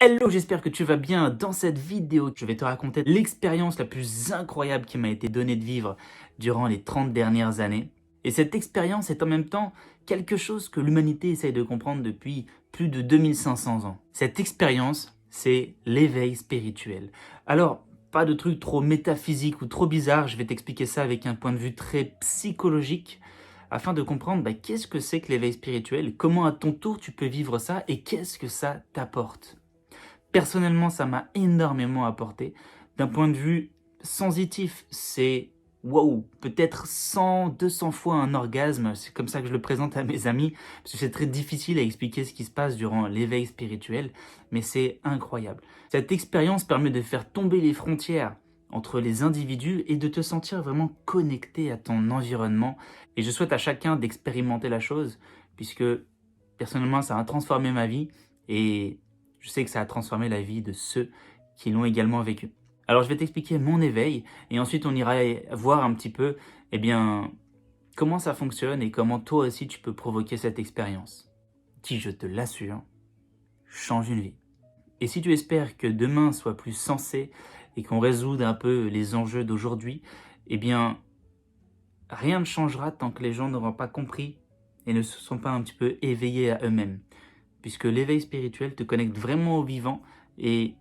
Hello, j'espère que tu vas bien. Dans cette vidéo, je vais te raconter l'expérience la plus incroyable qui m'a été donnée de vivre durant les 30 dernières années. Et cette expérience est en même temps quelque chose que l'humanité essaye de comprendre depuis plus de 2500 ans. Cette expérience, c'est l'éveil spirituel. Alors, pas de trucs trop métaphysiques ou trop bizarres, je vais t'expliquer ça avec un point de vue très psychologique afin de comprendre qu'est-ce que c'est que l'éveil spirituel, comment à ton tour tu peux vivre ça et qu'est-ce que ça t'apporte. Personnellement, ça m'a énormément apporté. D'un point de vue sensitif, c'est wow, peut-être 100, 200 fois un orgasme. C'est comme ça que je le présente à mes amis, parce que c'est très difficile à expliquer ce qui se passe durant l'éveil spirituel, mais c'est incroyable. Cette expérience permet de faire tomber les frontières entre les individus et de te sentir vraiment connecté à ton environnement. Et je souhaite à chacun d'expérimenter la chose, puisque personnellement, ça a transformé ma vie et je sais que ça a transformé la vie de ceux qui l'ont également vécu. Alors je vais t'expliquer mon éveil et ensuite on ira voir un petit peu comment ça fonctionne et comment toi aussi tu peux provoquer cette expérience qui, je te l'assure, change une vie. Et si tu espères que demain soit plus sensé et qu'on résoudre un peu les enjeux d'aujourd'hui, rien ne changera tant que les gens n'auront pas compris et ne se sont pas un petit peu éveillés à eux-mêmes. Puisque l'éveil spirituel te connecte vraiment au vivant et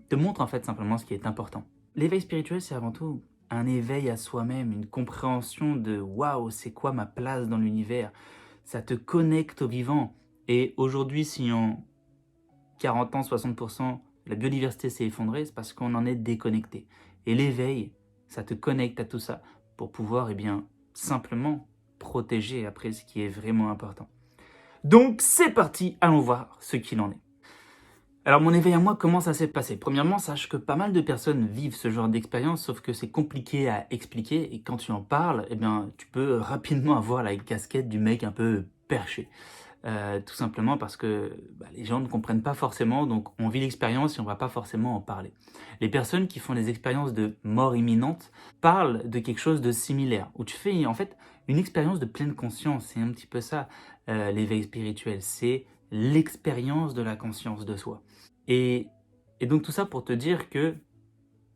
te montre en fait simplement ce qui est important. L'éveil spirituel, c'est avant tout un éveil à soi-même, une compréhension de « waouh, c'est quoi ma place dans l'univers ?» Ça te connecte au vivant. Et aujourd'hui, si en 40 ans, 60%, la biodiversité s'est effondrée, c'est parce qu'on en est déconnecté. Et l'éveil, ça te connecte à tout ça pour pouvoir simplement protéger après ce qui est vraiment important. Donc c'est parti, allons voir ce qu'il en est. Alors mon éveil à moi, comment ça s'est passé? Premièrement, sache que pas mal de personnes vivent ce genre d'expérience, sauf que c'est compliqué à expliquer et quand tu en parles, tu peux rapidement avoir la casquette du mec un peu perché. Tout simplement parce que les gens ne comprennent pas forcément, donc on vit l'expérience et on ne va pas forcément en parler. Les personnes qui font des expériences de mort imminente parlent de quelque chose de similaire, où tu fais en fait une expérience de pleine conscience. C'est un petit peu ça, l'éveil spirituel, c'est l'expérience de la conscience de soi. Et donc tout ça pour te dire que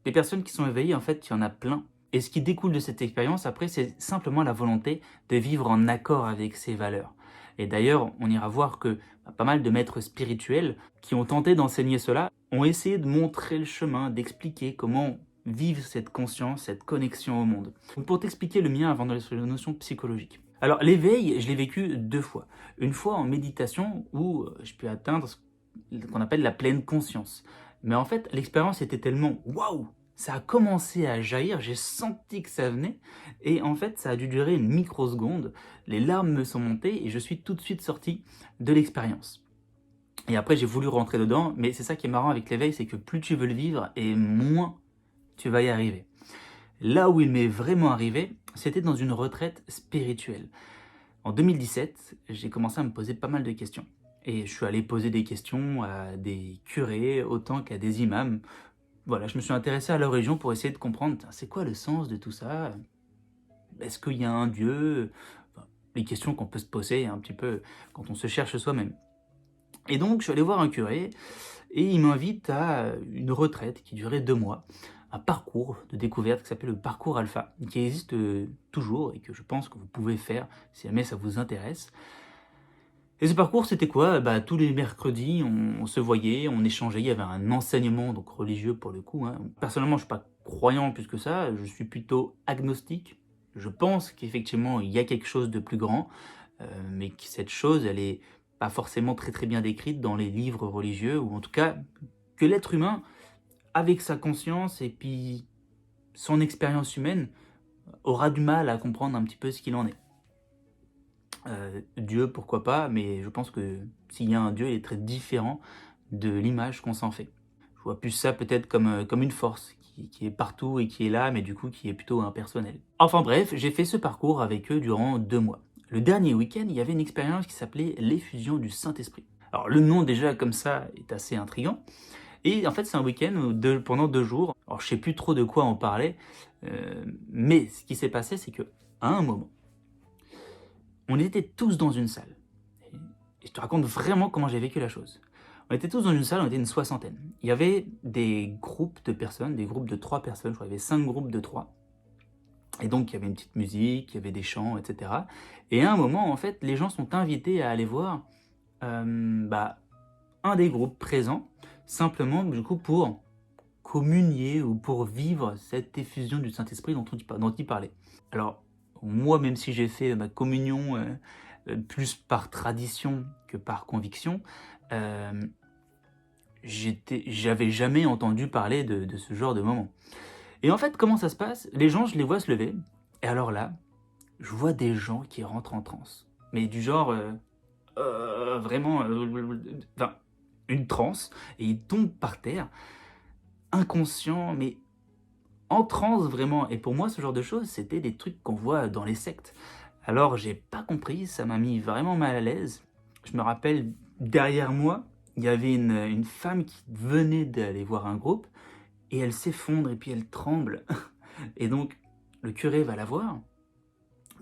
les personnes qui sont éveillées, en fait, il y en a plein. Et ce qui découle de cette expérience, après, c'est simplement la volonté de vivre en accord avec ses valeurs. Et d'ailleurs, on ira voir que pas mal de maîtres spirituels qui ont tenté d'enseigner cela ont essayé de montrer le chemin, d'expliquer comment vivre cette conscience, cette connexion au monde. Donc pour t'expliquer le mien avant d'aller sur les notions psychologiques. Alors l'éveil, je l'ai vécu 2 fois. Une fois en méditation où je peux atteindre ce qu'on appelle la pleine conscience. Mais en fait, l'expérience était tellement waouh, ça a commencé à jaillir, j'ai senti que ça venait, et en fait, ça a dû durer une microseconde. Les larmes me sont montées et je suis tout de suite sorti de l'expérience. Et après, j'ai voulu rentrer dedans, mais c'est ça qui est marrant avec l'éveil, c'est que plus tu veux le vivre, et moins tu vas y arriver. Là où il m'est vraiment arrivé, c'était dans une retraite spirituelle. En 2017, j'ai commencé à me poser pas mal de questions. Et je suis allé poser des questions à des curés autant qu'à des imams. Voilà, je me suis intéressé à leur religion pour essayer de comprendre c'est quoi le sens de tout ça. Est-ce qu'il y a un Dieu? Enfin, les questions qu'on peut se poser un petit peu quand on se cherche soi-même. Et donc, je suis allé voir un curé et il m'invite à une retraite qui durait 2 mois. Un parcours de découverte qui s'appelle le parcours alpha, qui existe toujours et que je pense que vous pouvez faire si jamais ça vous intéresse. Et ce parcours, c'était quoi? Tous les mercredis, on se voyait, on échangeait, il y avait un enseignement donc religieux pour le coup, hein. Personnellement, je ne suis pas croyant plus que ça, je suis plutôt agnostique. Je pense qu'effectivement, il y a quelque chose de plus grand, mais que cette chose, elle est pas forcément très très bien décrite dans les livres religieux, ou en tout cas, que l'être humain, avec sa conscience et puis son expérience humaine, aura du mal à comprendre un petit peu ce qu'il en est. Dieu, pourquoi pas, mais je pense que s'il y a un Dieu, il est très différent de l'image qu'on s'en fait. Je vois plus ça peut-être comme une force qui est partout et qui est là, mais du coup qui est plutôt impersonnelle. Enfin bref, j'ai fait ce parcours avec eux durant 2 mois. Le dernier week-end, il y avait une expérience qui s'appelait l'effusion du Saint-Esprit. Alors le nom déjà comme ça est assez intriguant. Et en fait, c'est un week-end pendant 2 jours. Alors je sais plus trop de quoi on parlait, mais ce qui s'est passé, c'est que à un moment, on était tous dans une salle. Et je te raconte vraiment comment j'ai vécu la chose. On était tous dans une salle, on était une soixantaine. Il y avait des groupes de personnes, des groupes de 3 personnes, je crois qu'il y avait 5 groupes de 3. Et donc il y avait une petite musique, il y avait des chants, etc. Et à un moment, en fait, les gens sont invités à aller voir un des groupes présents, simplement du coup pour communier ou pour vivre cette effusion du Saint-Esprit dont il parlait. Alors, moi, même si j'ai fait ma communion plus par tradition que par conviction, j'avais jamais entendu parler de ce genre de moment. Et en fait, comment ça se passe? Les gens, je les vois se lever, et alors là, je vois des gens qui rentrent en transe. Mais du genre, vraiment, enfin, une transe, et ils tombent par terre, inconscients, mais en transe vraiment. Et pour moi, ce genre de choses, c'était des trucs qu'on voit dans les sectes. Alors, j'ai pas compris, ça m'a mis vraiment mal à l'aise. Je me rappelle, derrière moi, il y avait une femme qui venait d'aller voir un groupe, et elle s'effondre, et puis elle tremble. Et donc, le curé va la voir,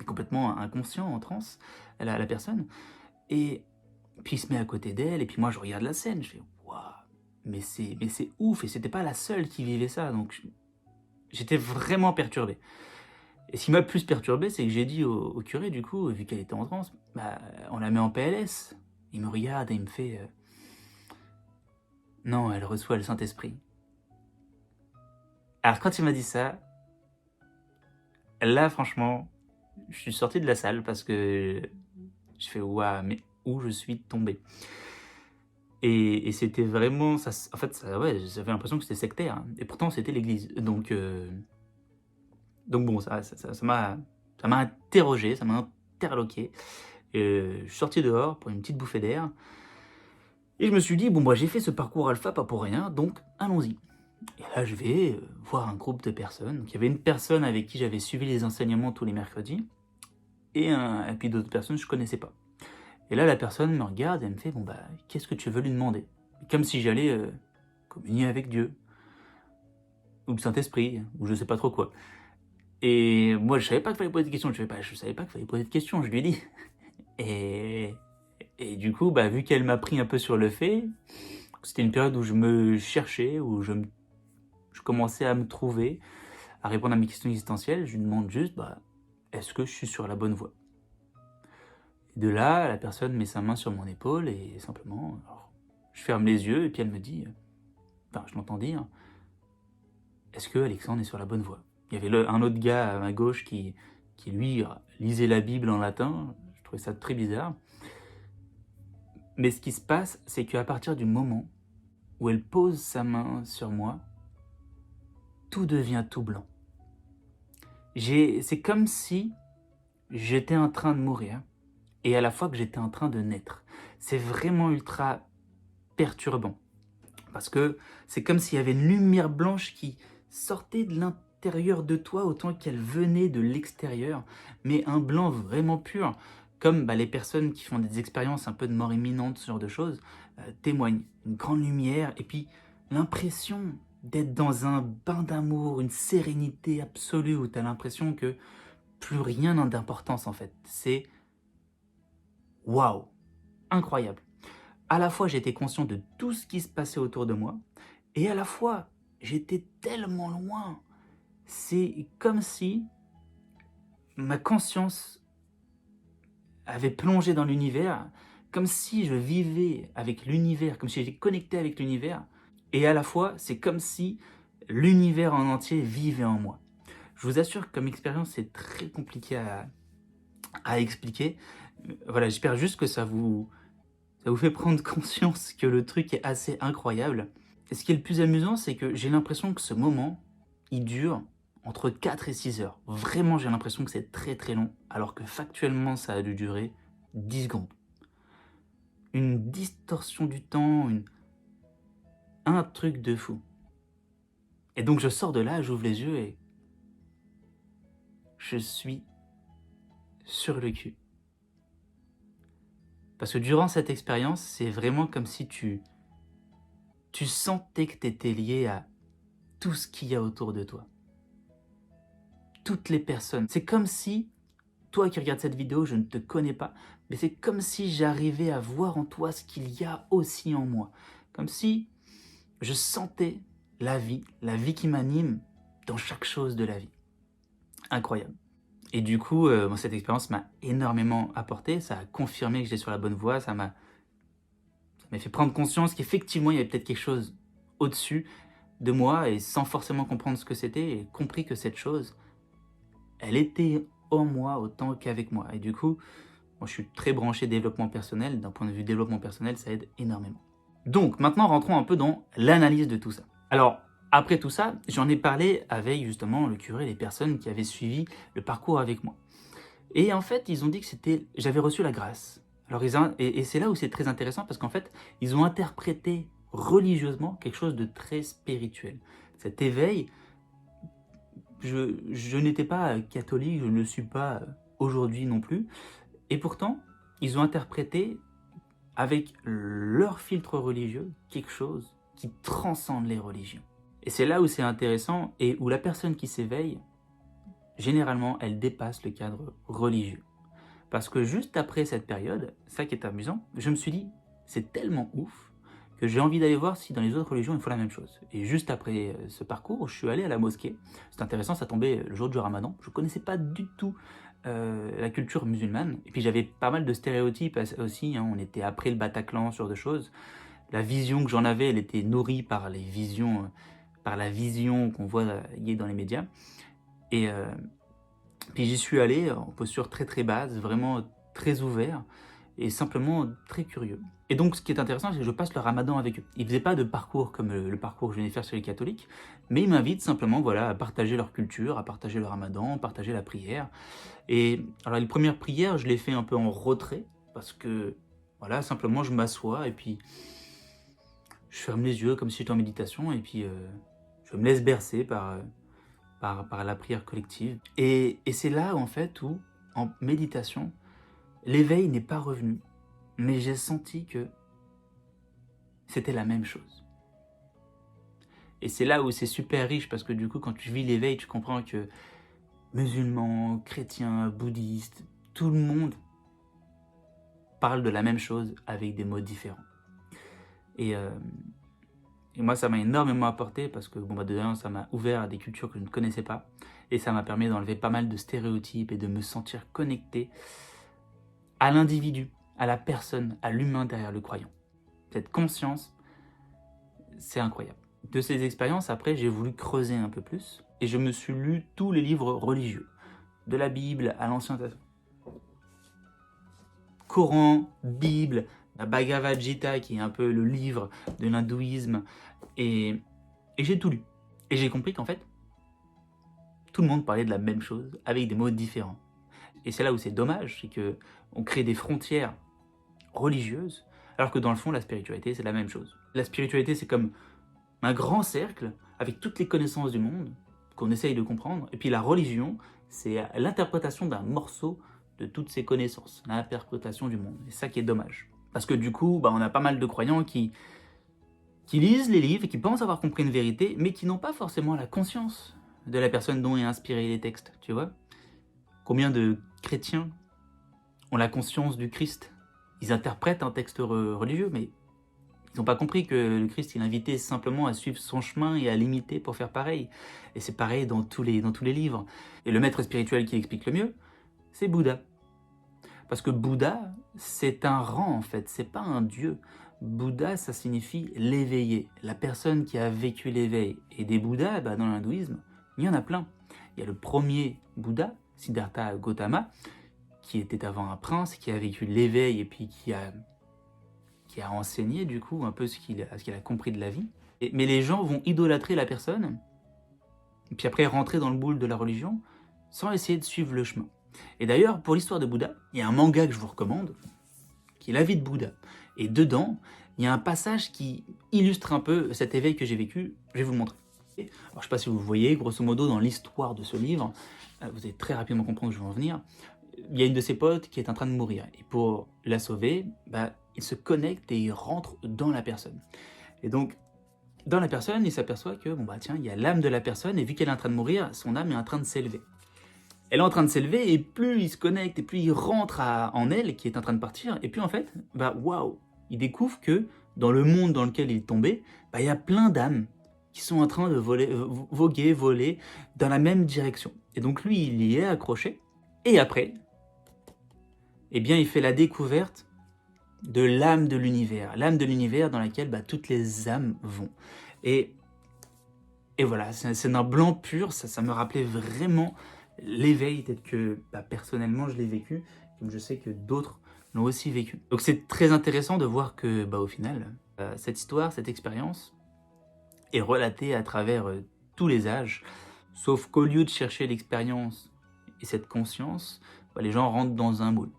complètement inconscient, en transe, la personne, et puis il se met à côté d'elle, et puis moi je regarde la scène, je fais waouh, mais c'est ouf, et c'était pas la seule qui vivait ça, donc j'étais vraiment perturbé. Et ce qui m'a plus perturbé, c'est que j'ai dit au curé, du coup, vu qu'elle était en transe, on la met en PLS. Il me regarde et il me fait non, elle reçoit le Saint-Esprit. Alors quand il m'a dit ça, là franchement, je suis sorti de la salle parce que je fais waouh, mais où je suis tombé. Et c'était vraiment, en fait, ouais, j'avais l'impression que c'était sectaire, hein. Et pourtant c'était l'église. Donc bon, ça m'a interrogé, ça m'a interloqué. Je suis sorti dehors pour une petite bouffée d'air. Et je me suis dit, bon, j'ai fait ce parcours alpha pas pour rien, donc allons-y. Et là, je vais voir un groupe de personnes. Donc, il y avait une personne avec qui j'avais suivi les enseignements tous les mercredis, et puis d'autres personnes que je connaissais pas. Et là, la personne me regarde et elle me fait, qu'est-ce que tu veux lui demander? Comme si j'allais communier avec Dieu, ou le Saint-Esprit, ou je sais pas trop quoi. Et moi, je savais pas qu'il fallait poser de questions. Je savais pas qu'il fallait poser de questions, je lui ai dit. Et, et du coup, vu qu'elle m'a pris un peu sur le fait, c'était une période où je me cherchais, où je commençais à me trouver, à répondre à mes questions existentielles. Je lui demande juste, est-ce que je suis sur la bonne voie? Et de là, la personne met sa main sur mon épaule et simplement, alors, je ferme les yeux et puis elle me dit, je l'entends dire, est-ce que Alexandre est sur la bonne voie? Il y avait un autre gars à ma gauche qui lui lisait la Bible en latin. Je trouvais ça très bizarre. Mais ce qui se passe, c'est qu'à partir du moment où elle pose sa main sur moi, tout devient tout blanc. C'est comme si j'étais en train de mourir et à la fois que j'étais en train de naître. C'est vraiment ultra perturbant parce que c'est comme s'il y avait une lumière blanche qui sortait de l'intérieur de toi autant qu'elle venait de l'extérieur, mais un blanc vraiment pur, comme les personnes qui font des expériences un peu de mort imminente, ce genre de choses, témoignent. Une grande lumière et puis l'impression d'être dans un bain d'amour, une sérénité absolue où tu as l'impression que plus rien n'a d'importance en fait. C'est waouh, incroyable. À la fois j'étais conscient de tout ce qui se passait autour de moi, et à la fois j'étais tellement loin. C'est comme si ma conscience avait plongé dans l'univers, comme si je vivais avec l'univers, comme si j'étais connecté avec l'univers, et à la fois c'est comme si l'univers en entier vivait en moi. Je vous assure que comme expérience c'est très compliqué à expliquer. Voilà, j'espère juste que ça vous fait prendre conscience que le truc est assez incroyable. Et ce qui est le plus amusant, c'est que j'ai l'impression que ce moment, il dure entre 4 et 6 heures. Vraiment, j'ai l'impression que c'est très très long, alors que factuellement, ça a dû durer 10 secondes. Une distorsion du temps, un truc de fou. Et donc je sors de là, j'ouvre les yeux et je suis sur le cul. Parce que durant cette expérience, c'est vraiment comme si tu sentais que tu étais lié à tout ce qu'il y a autour de toi. Toutes les personnes. C'est comme si, toi qui regardes cette vidéo, je ne te connais pas, mais c'est comme si j'arrivais à voir en toi ce qu'il y a aussi en moi. comme si je sentais la vie qui m'anime dans chaque chose de la vie. Incroyable. Et du coup, cette expérience m'a énormément apporté, ça a confirmé que j'étais sur la bonne voie, ça m'a fait prendre conscience qu'effectivement, il y avait peut-être quelque chose au-dessus de moi, et sans forcément comprendre ce que c'était, et compris que cette chose, elle était en moi autant qu'avec moi. Et du coup, moi, je suis très branché développement personnel. D'un point de vue développement personnel, ça aide énormément. Donc, maintenant, rentrons un peu dans l'analyse de tout ça. Alors, après tout ça, j'en ai parlé avec justement le curé, les personnes qui avaient suivi le parcours avec moi. Et en fait, ils ont dit que j'avais reçu la grâce. Alors, et c'est là où c'est très intéressant parce qu'en fait, ils ont interprété religieusement quelque chose de très spirituel. Cet éveil, je n'étais pas catholique, je ne le suis pas aujourd'hui non plus. Et pourtant, ils ont interprété avec leur filtre religieux quelque chose qui transcende les religions. Et c'est là où c'est intéressant et où la personne qui s'éveille, généralement, elle dépasse le cadre religieux. Parce que juste après cette période, ça qui est amusant, je me suis dit, c'est tellement ouf que j'ai envie d'aller voir si dans les autres religions ils font la même chose. Et juste après ce parcours, je suis allé à la mosquée. C'est intéressant, ça tombait le jour du Ramadan. Je ne connaissais pas du tout la culture musulmane. Et puis j'avais pas mal de stéréotypes aussi. On était après le Bataclan, ce genre de choses. La vision que j'en avais, elle était nourrie par la vision qu'on voit dans les médias. Et puis j'y suis allé en posture très très basse, vraiment très ouvert et simplement très curieux. Et donc ce qui est intéressant, c'est que je passe le Ramadan avec eux. Ils ne faisaient pas de parcours comme le parcours que je venais de faire sur les catholiques, mais ils m'invitent simplement à partager leur culture, à partager le Ramadan, à partager la prière. Et alors les premières prières, je les fais un peu en retrait, parce que voilà, simplement je m'assois et puis je ferme les yeux comme si j'étais en méditation et puis je me laisse bercer par la prière collective. Et c'est là en fait où, en méditation, l'éveil n'est pas revenu, mais j'ai senti que c'était la même chose. Et c'est là où c'est super riche, parce que du coup, quand tu vis l'éveil, tu comprends que musulmans, chrétiens, bouddhistes, tout le monde parle de la même chose avec des mots différents. Et moi, ça m'a énormément apporté parce que, déjà, ça m'a ouvert à des cultures que je ne connaissais pas. Et ça m'a permis d'enlever pas mal de stéréotypes et de me sentir connecté à l'individu, à la personne, à l'humain derrière le croyant. Cette conscience, c'est incroyable. De ces expériences, après, j'ai voulu creuser un peu plus. Et je me suis lu tous les livres religieux. De la Bible à l'Ancien Testament. Coran, Bible, la Bhagavad Gita, qui est un peu le livre de l'hindouisme. Et j'ai tout lu. Et j'ai compris qu'en fait, tout le monde parlait de la même chose, avec des mots différents. Et c'est là où c'est dommage, c'est qu'on crée des frontières religieuses, alors que dans le fond, la spiritualité, c'est la même chose. La spiritualité, c'est comme un grand cercle, avec toutes les connaissances du monde, qu'on essaye de comprendre. Et puis la religion, c'est l'interprétation d'un morceau de toutes ces connaissances, l'interprétation du monde. Et c'est ça qui est dommage. Parce que du coup, on a pas mal de croyants qui lisent les livres, qui pensent avoir compris une vérité, mais qui n'ont pas forcément la conscience de la personne dont est inspiré les textes, tu vois. Combien de chrétiens ont la conscience du Christ? Ils interprètent un texte religieux, mais ils n'ont pas compris que le Christ, il invitait simplement à suivre son chemin et à l'imiter pour faire pareil. Et c'est pareil dans tous les livres. Et le maître spirituel qui explique le mieux, c'est Bouddha. Parce que Bouddha, c'est un rang en fait, c'est pas un dieu. Bouddha, ça signifie l'éveillé, la personne qui a vécu l'éveil. Et des Bouddhas, dans l'hindouisme, il y en a plein. Il y a le premier Bouddha, Siddhartha Gautama, qui était avant un prince, qui a vécu l'éveil et puis qui a enseigné du coup un peu ce qu'il a compris de la vie. Mais les gens vont idolâtrer la personne, et puis après rentrer dans le moule de la religion, sans essayer de suivre le chemin. Et d'ailleurs, pour l'histoire de Bouddha, il y a un manga que je vous recommande, qui est La vie de Bouddha. Et dedans, il y a un passage qui illustre un peu cet éveil que j'ai vécu. Je vais vous le montrer. Alors, je ne sais pas si vous voyez, grosso modo, dans l'histoire de ce livre, vous allez très rapidement comprendre où je veux en venir, il y a une de ses potes qui est en train de mourir. Et pour la sauver, il se connecte et il rentre dans la personne. Et donc, dans la personne, il s'aperçoit que, il y a l'âme de la personne, et vu qu'elle est en train de mourir, son âme est en train de s'élever. Elle est en train de s'élever, et plus il se connecte, et plus il rentre en elle, qui est en train de partir, et puis en fait, waouh, il découvre que dans le monde dans lequel il tombait, il y a plein d'âmes qui sont en train de voler dans la même direction. Et donc lui, il y est accroché. Et après, il fait la découverte de l'âme de l'univers dans laquelle toutes les âmes vont. Et voilà, c'est un blanc pur, ça me rappelait vraiment l'éveil, tel que personnellement je l'ai vécu, comme je sais que d'autres l'ont aussi vécu. Donc c'est très intéressant de voir que au final, cette histoire, cette expérience est relatée à travers tous les âges, sauf qu'au lieu de chercher l'expérience et cette conscience, les gens rentrent dans un moule.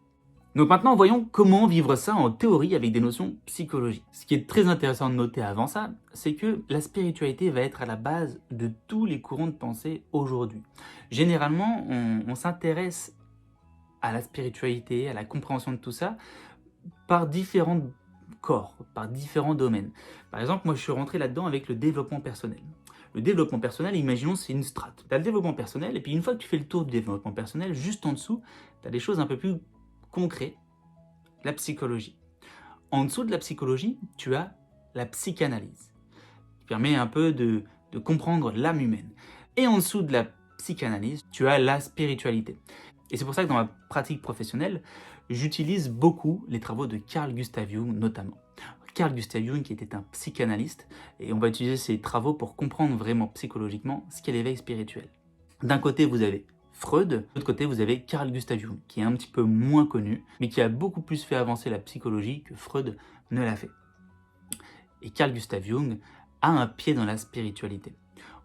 Donc maintenant, voyons comment vivre ça en théorie avec des notions psychologiques. Ce qui est très intéressant de noter avant ça, c'est que la spiritualité va être à la base de tous les courants de pensée aujourd'hui. Généralement, on s'intéresse à la spiritualité, à la compréhension de tout ça, par différents corps, par différents domaines. Par exemple, moi je suis rentré là-dedans avec le développement personnel. Le développement personnel, imaginons, c'est une strate. Tu as le développement personnel, et puis une fois que tu fais le tour du développement personnel, juste en dessous, tu as des choses un peu plus concrètes, la psychologie. En dessous de la psychologie, tu as la psychanalyse, qui permet un peu de comprendre l'âme humaine. Et en dessous de la psychanalyse, tu as la spiritualité. Et c'est pour ça que dans ma pratique professionnelle, j'utilise beaucoup les travaux de Carl Gustav Jung notamment. Carl Gustav Jung qui était un psychanalyste, et on va utiliser ses travaux pour comprendre vraiment psychologiquement ce qu'est l'éveil spirituel. D'un côté, vous avez Freud, de l'autre côté, vous avez Carl Gustav Jung, qui est un petit peu moins connu, mais qui a beaucoup plus fait avancer la psychologie que Freud ne l'a fait. Et Carl Gustav Jung a un pied dans la spiritualité.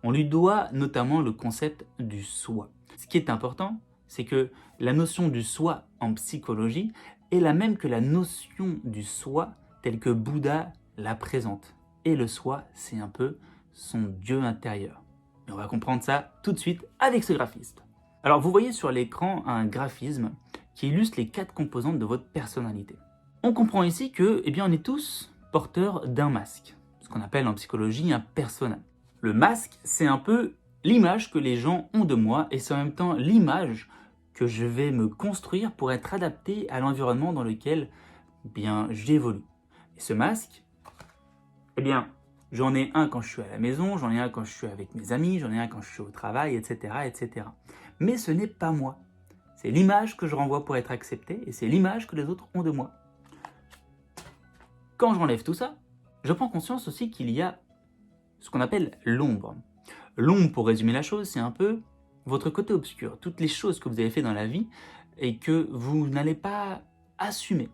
On lui doit notamment le concept du soi. Ce qui est important, c'est que la notion du soi en psychologie est la même que la notion du soi telle que Bouddha la présente. Et le soi, c'est un peu son Dieu intérieur. Et on va comprendre ça tout de suite avec ce graphiste. Alors vous voyez sur l'écran un graphisme qui illustre les 4 composantes de votre personnalité. On comprend ici que, on est tous porteurs d'un masque, ce qu'on appelle en psychologie un persona. Le masque, c'est un peu l'image que les gens ont de moi, et c'est en même temps l'image que je vais me construire pour être adapté à l'environnement dans lequel j'évolue. Et ce masque, j'en ai un quand je suis à la maison, j'en ai un quand je suis avec mes amis, j'en ai un quand je suis au travail, etc. etc. Mais ce n'est pas moi. C'est l'image que je renvoie pour être accepté, et c'est l'image que les autres ont de moi. Quand j'enlève tout ça, je prends conscience aussi qu'il y a ce qu'on appelle l'ombre. L'ombre, pour résumer la chose, c'est un peu votre côté obscur, toutes les choses que vous avez fait dans la vie et que vous n'allez pas assumer,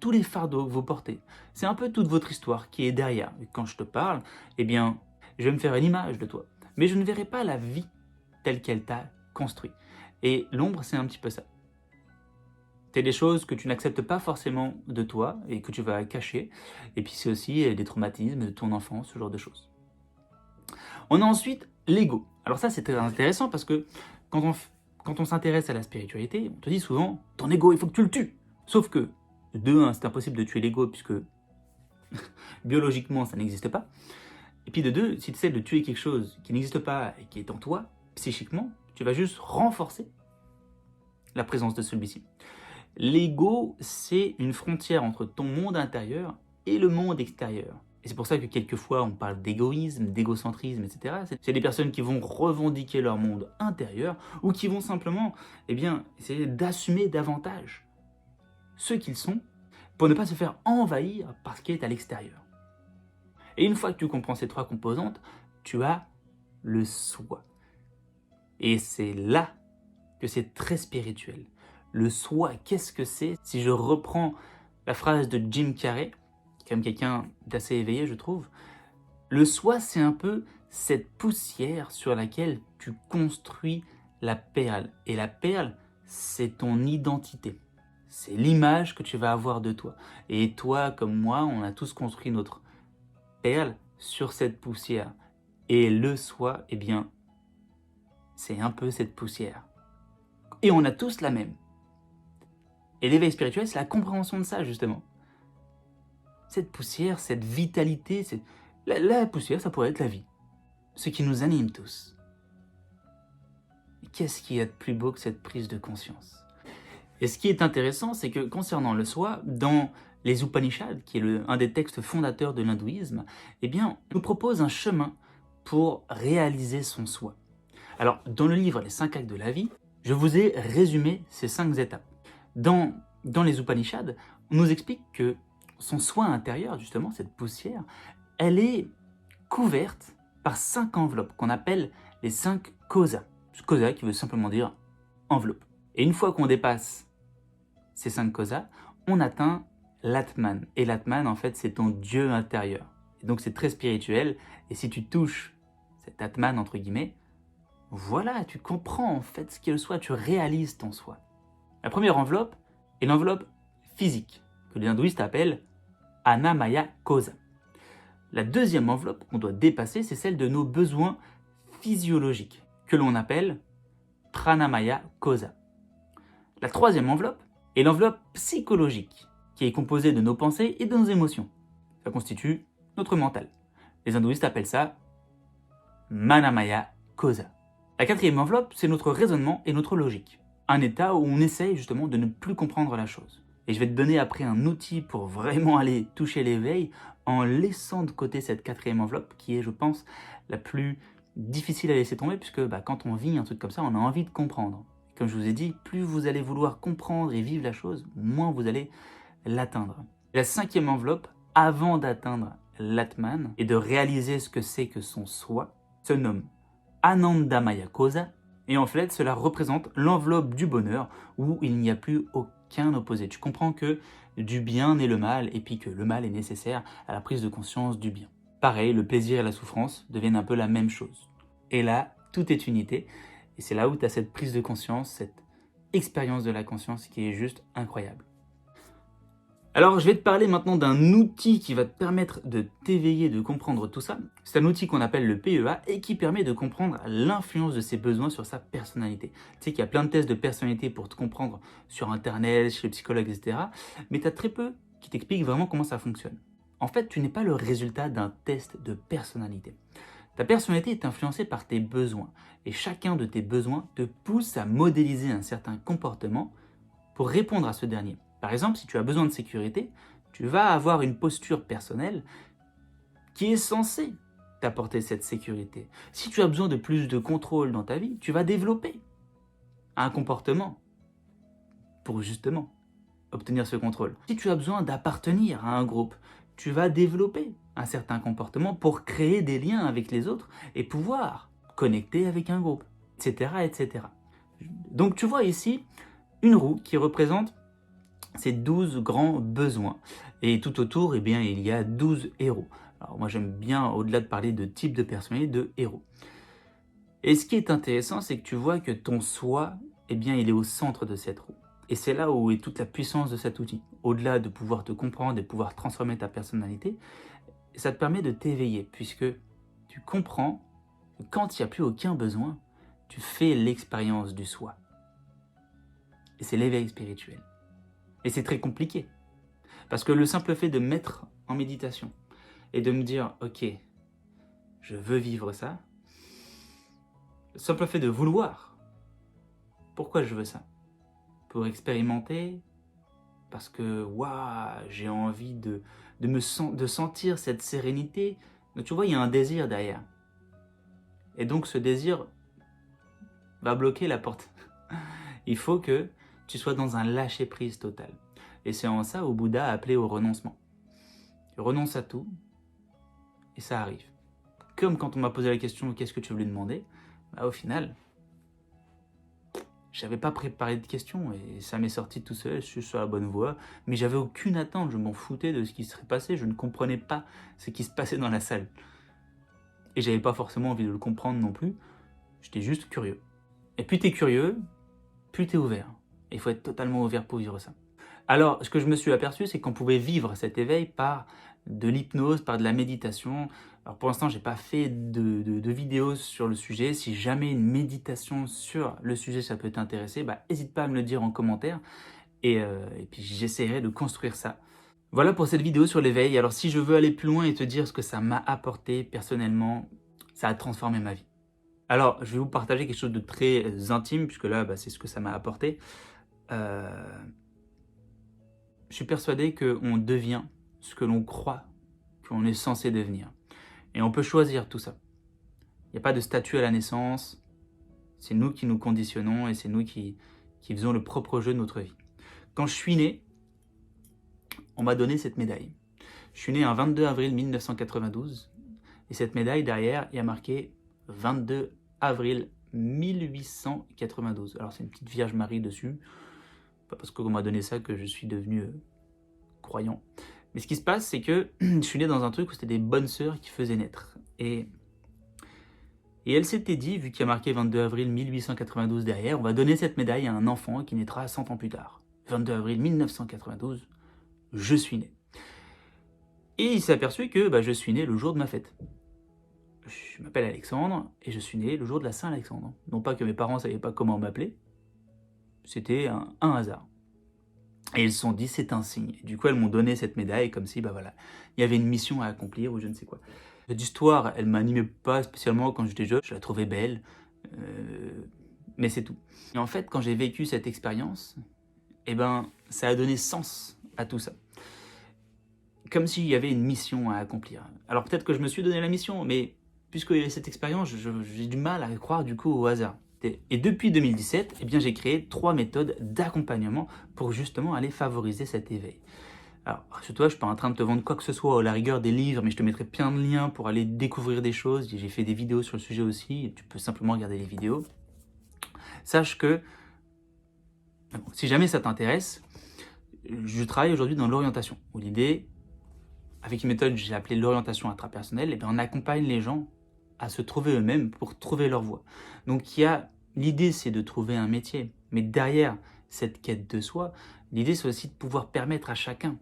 tous les fardeaux que vous portez. C'est un peu toute votre histoire qui est derrière. Et quand je te parle, je vais me faire une image de toi, mais je ne verrai pas la vie telle qu'elle t'a construit. Et l'ombre, c'est un petit peu ça. C'est des choses que tu n'acceptes pas forcément de toi et que tu vas cacher. Et puis c'est aussi des traumatismes de ton enfance, ce genre de choses. On a ensuite l'ego. Alors ça, c'est très intéressant parce que quand on s'intéresse à la spiritualité, on te dit souvent, ton ego, il faut que tu le tues. Sauf que, de un, c'est impossible de tuer l'ego puisque biologiquement, ça n'existe pas. Et puis de deux, si tu essaies de tuer quelque chose qui n'existe pas et qui est en toi, psychiquement, tu vas juste renforcer la présence de celui-ci. L'ego, c'est une frontière entre ton monde intérieur et le monde extérieur. Et c'est pour ça que quelquefois on parle d'égoïsme, d'égocentrisme, etc. C'est des personnes qui vont revendiquer leur monde intérieur ou qui vont simplement essayer d'assumer davantage ce qu'ils sont pour ne pas se faire envahir par ce qui est à l'extérieur. Et une fois que tu comprends ces 3 composantes, tu as le soi. Et c'est là que c'est très spirituel. Le soi, qu'est-ce que c'est? Si je reprends la phrase de Jim Carrey, qui est quand même quelqu'un d'assez éveillé, je trouve, le soi, c'est un peu cette poussière sur laquelle tu construis la perle. Et la perle, c'est ton identité. C'est l'image que tu vas avoir de toi. Et toi, comme moi, on a tous construit notre perle sur cette poussière. Et le soi, c'est un peu cette poussière. Et on a tous la même. Et l'éveil spirituel, c'est la compréhension de ça, justement. Cette poussière, cette vitalité, la poussière, ça pourrait être la vie. Ce qui nous anime tous. Et qu'est-ce qu'il y a de plus beau que cette prise de conscience? Et ce qui est intéressant, c'est que concernant le soi, dans Les Upanishads, qui est un des textes fondateurs de l'hindouisme, eh bien, nous proposent un chemin pour réaliser son soi. Alors, dans le livre Les 5 actes de la vie, je vous ai résumé ces 5 étapes. Dans les Upanishads, on nous explique que son soi intérieur, justement, cette poussière, elle est couverte par 5 enveloppes qu'on appelle les 5 kosas. Kosa qui veut simplement dire enveloppe. Et une fois qu'on dépasse ces 5 kosas, on atteint l'Atman. Et l'Atman, en fait, c'est ton Dieu intérieur. Et donc, c'est très spirituel. Et si tu touches cet Atman, entre guillemets, voilà, tu comprends en fait ce qu'est le soi, tu réalises ton soi. La première enveloppe est l'enveloppe physique, que les hindouistes appellent Annamaya Kosa. La deuxième enveloppe qu'on doit dépasser, c'est celle de nos besoins physiologiques, que l'on appelle Pranamaya Kosa. La troisième enveloppe est l'enveloppe psychologique, qui est composée de nos pensées et de nos émotions. Ça constitue notre mental. Les hindouistes appellent ça Manamaya Kosa. La quatrième enveloppe, c'est notre raisonnement et notre logique. Un état où on essaye justement de ne plus comprendre la chose. Et je vais te donner après un outil pour vraiment aller toucher l'éveil en laissant de côté cette quatrième enveloppe qui est, je pense, la plus difficile à laisser tomber puisque quand on vit un truc comme ça, on a envie de comprendre. Comme je vous ai dit, plus vous allez vouloir comprendre et vivre la chose, moins vous allez l'atteindre. La cinquième enveloppe, avant d'atteindre l'Atman et de réaliser ce que c'est que son soi, se nomme Anandamaya Kosa, et en fait cela représente l'enveloppe du bonheur où il n'y a plus aucun opposé. Tu comprends que du bien naît le mal et puis que le mal est nécessaire à la prise de conscience du bien. Pareil, le plaisir et la souffrance deviennent un peu la même chose. Et là, tout est unité et c'est là où tu as cette prise de conscience, cette expérience de la conscience qui est juste incroyable. Alors, je vais te parler maintenant d'un outil qui va te permettre de t'éveiller, de comprendre tout ça. C'est un outil qu'on appelle le PEA et qui permet de comprendre l'influence de ses besoins sur sa personnalité. Tu sais qu'il y a plein de tests de personnalité pour te comprendre sur Internet, chez les psychologues, etc. Mais tu as très peu qui t'expliquent vraiment comment ça fonctionne. En fait, tu n'es pas le résultat d'un test de personnalité. Ta personnalité est influencée par tes besoins. Et chacun de tes besoins te pousse à modéliser un certain comportement pour répondre à ce dernier. Par exemple, si tu as besoin de sécurité, tu vas avoir une posture personnelle qui est censée t'apporter cette sécurité. Si tu as besoin de plus de contrôle dans ta vie, tu vas développer un comportement pour justement obtenir ce contrôle. Si tu as besoin d'appartenir à un groupe, tu vas développer un certain comportement pour créer des liens avec les autres et pouvoir connecter avec un groupe, etc., etc. Donc tu vois ici une roue qui représente ces 12 grands besoins. Et tout autour, eh bien, il y a 12 héros. Alors moi j'aime bien, au-delà de parler de type de personnalité, de héros. Et ce qui est intéressant, c'est que tu vois que ton soi, eh bien, il est au centre de cette roue. Et c'est là où est toute la puissance de cet outil. Au-delà de pouvoir te comprendre et de pouvoir transformer ta personnalité, ça te permet de t'éveiller, puisque tu comprends que quand il n'y a plus aucun besoin, tu fais l'expérience du soi. Et c'est l'éveil spirituel. Et c'est très compliqué. Parce que le simple fait de mettre en méditation et de me dire, ok, je veux vivre ça, le simple fait de vouloir, pourquoi je veux ça? Pour expérimenter, parce que waouh, j'ai envie de sentir cette sérénité. Donc tu vois, il y a un désir derrière. Et donc ce désir va bloquer la porte. Il faut que tu sois dans un lâcher-prise total. Et c'est en ça où Bouddha a appelé au renoncement. Tu renonces à tout, et ça arrive. Comme quand on m'a posé la question « Qu'est-ce que tu voulais demander ?» Au final, j'avais pas préparé de questions, et ça m'est sorti tout seul, je suis sur la bonne voie, mais j'avais aucune attente, je m'en foutais de ce qui serait passé, je ne comprenais pas ce qui se passait dans la salle. Et j'avais pas forcément envie de le comprendre non plus, j'étais juste curieux. Et plus t'es curieux, plus t'es ouvert. Il faut être totalement ouvert pour vivre ça. Alors, ce que je me suis aperçu, c'est qu'on pouvait vivre cet éveil par de l'hypnose, par de la méditation. Alors pour l'instant, je n'ai pas fait de vidéos sur le sujet. Si jamais une méditation sur le sujet, ça peut t'intéresser, n'hésite pas à me le dire en commentaire. Et puis j'essaierai de construire ça. Voilà pour cette vidéo sur l'éveil. Alors si je veux aller plus loin et te dire ce que ça m'a apporté personnellement, ça a transformé ma vie. Alors, je vais vous partager quelque chose de très intime, puisque là, c'est ce que ça m'a apporté. Je suis persuadé qu'on devient ce que l'on croit qu'on est censé devenir. Et on peut choisir tout ça. Il n'y a pas de statut à la naissance. C'est nous qui nous conditionnons et c'est nous qui faisons le propre jeu de notre vie. Quand je suis né, on m'a donné cette médaille. Je suis né un 22 avril 1992 et cette médaille derrière, il y a marqué 22 avril 1892. Alors c'est une petite Vierge Marie dessus, pas parce qu'on m'a donné ça que je suis devenu croyant. Mais ce qui se passe, c'est que je suis né dans un truc où c'était des bonnes sœurs qui faisaient naître. Et elle s'était dit, vu qu'il y a marqué 22 avril 1892 derrière, on va donner cette médaille à un enfant qui naîtra 100 ans plus tard. 22 avril 1992, je suis né. Et il s'est aperçu que je suis né le jour de ma fête. Je m'appelle Alexandre et je suis né le jour de la Saint-Alexandre. Non pas que mes parents ne savaient pas comment m'appeler, c'était un hasard. Et ils se sont dit, c'est un signe. Et du coup, elles m'ont donné cette médaille comme si, voilà, il y avait une mission à accomplir ou je ne sais quoi. Cette histoire, elle ne m'animait pas spécialement quand j'étais jeune. Je la trouvais belle, mais c'est tout. Et en fait, quand j'ai vécu cette expérience, ça a donné sens à tout ça. Comme s'il y avait une mission à accomplir. Alors peut-être que je me suis donné la mission, mais puisqu'il y a cette expérience, j'ai du mal à croire du coup au hasard. Et depuis 2017, j'ai créé 3 méthodes d'accompagnement pour justement aller favoriser cet éveil. Alors, sur toi, je ne suis pas en train de te vendre quoi que ce soit, à la rigueur des livres, mais je te mettrai plein de liens pour aller découvrir des choses. J'ai fait des vidéos sur le sujet aussi, tu peux simplement regarder les vidéos. Sache que, si jamais ça t'intéresse, je travaille aujourd'hui dans l'orientation, où l'idée, avec une méthode que j'ai appelée l'orientation intrapersonnelle, on accompagne les gens à se trouver eux-mêmes pour trouver leur voie. Donc l'idée, c'est de trouver un métier, mais derrière cette quête de soi, l'idée, c'est aussi de pouvoir permettre à chacun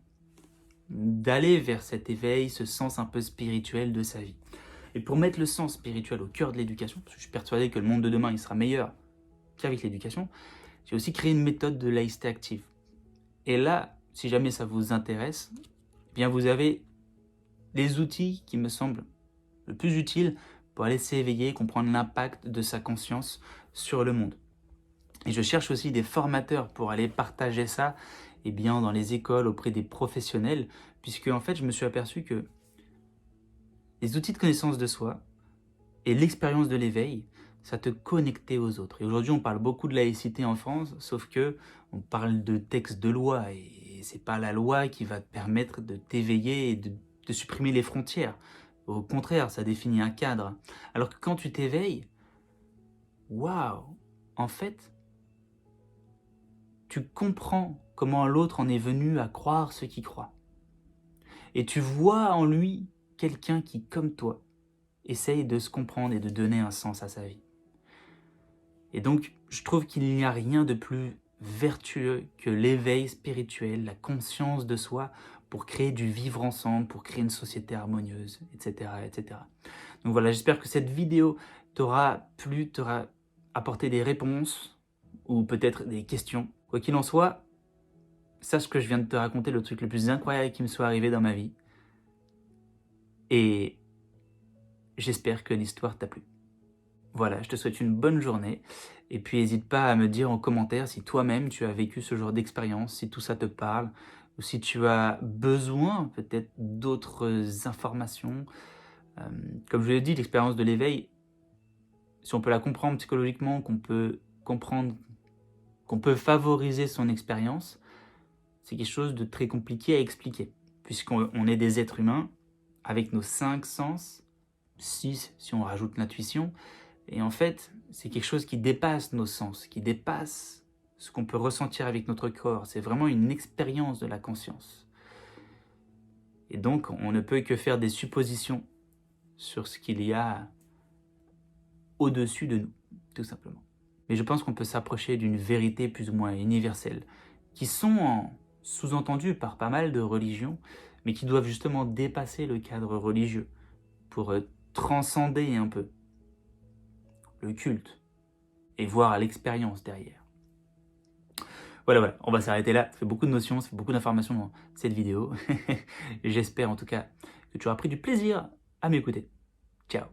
d'aller vers cet éveil, ce sens un peu spirituel de sa vie. Et pour mettre le sens spirituel au cœur de l'éducation, parce que je suis persuadé que le monde de demain, il sera meilleur qu'avec l'éducation, j'ai aussi créé une méthode de laïcité active. Et là, si jamais ça vous intéresse, vous avez les outils qui me semblent le plus utiles pour aller s'éveiller, comprendre l'impact de sa conscience sur le monde. Et je cherche aussi des formateurs pour aller partager ça dans les écoles, auprès des professionnels, puisque en fait, je me suis aperçu que les outils de connaissance de soi et l'expérience de l'éveil, ça te connectait aux autres. Et aujourd'hui, on parle beaucoup de laïcité en France, sauf que on parle de textes de loi, et c'est pas la loi qui va te permettre de t'éveiller et de supprimer les frontières. Au contraire, ça définit un cadre. Alors que quand tu t'éveilles, waouh, en fait, tu comprends comment l'autre en est venu à croire ce qu'il croit. Et tu vois en lui quelqu'un qui, comme toi, essaye de se comprendre et de donner un sens à sa vie. Et donc, je trouve qu'il n'y a rien de plus vertueux que l'éveil spirituel, la conscience de soi, pour créer du vivre ensemble, pour créer une société harmonieuse, etc. etc. Donc voilà, j'espère que cette vidéo t'aura plu, t'aura apporté des réponses, ou peut-être des questions. Quoi qu'il en soit, sache que je viens de te raconter le truc le plus incroyable qui me soit arrivé dans ma vie. Et j'espère que l'histoire t'a plu. Voilà, je te souhaite une bonne journée. Et puis n'hésite pas à me dire en commentaire si toi-même tu as vécu ce genre d'expérience, si tout ça te parle, ou si tu as besoin peut-être d'autres informations. Comme je l'ai dit, l'expérience de l'éveil, si on peut la comprendre psychologiquement, qu'on peut comprendre, qu'on peut favoriser son expérience, c'est quelque chose de très compliqué à expliquer, puisqu'on est des êtres humains avec nos 5 sens, 6 si on rajoute l'intuition, et en fait, c'est quelque chose qui dépasse nos sens, qui dépasse ce qu'on peut ressentir avec notre corps. C'est vraiment une expérience de la conscience. Et donc, on ne peut que faire des suppositions sur ce qu'il y a au-dessus de nous, tout simplement. Mais je pense qu'on peut s'approcher d'une vérité plus ou moins universelle, qui sont sous-entendues par pas mal de religions, mais qui doivent justement dépasser le cadre religieux, pour transcender un peu le culte, et voir l'expérience derrière. Voilà, on va s'arrêter là. Ça fait beaucoup de notions, ça fait beaucoup d'informations dans cette vidéo. J'espère en tout cas que tu auras pris du plaisir à m'écouter. Ciao.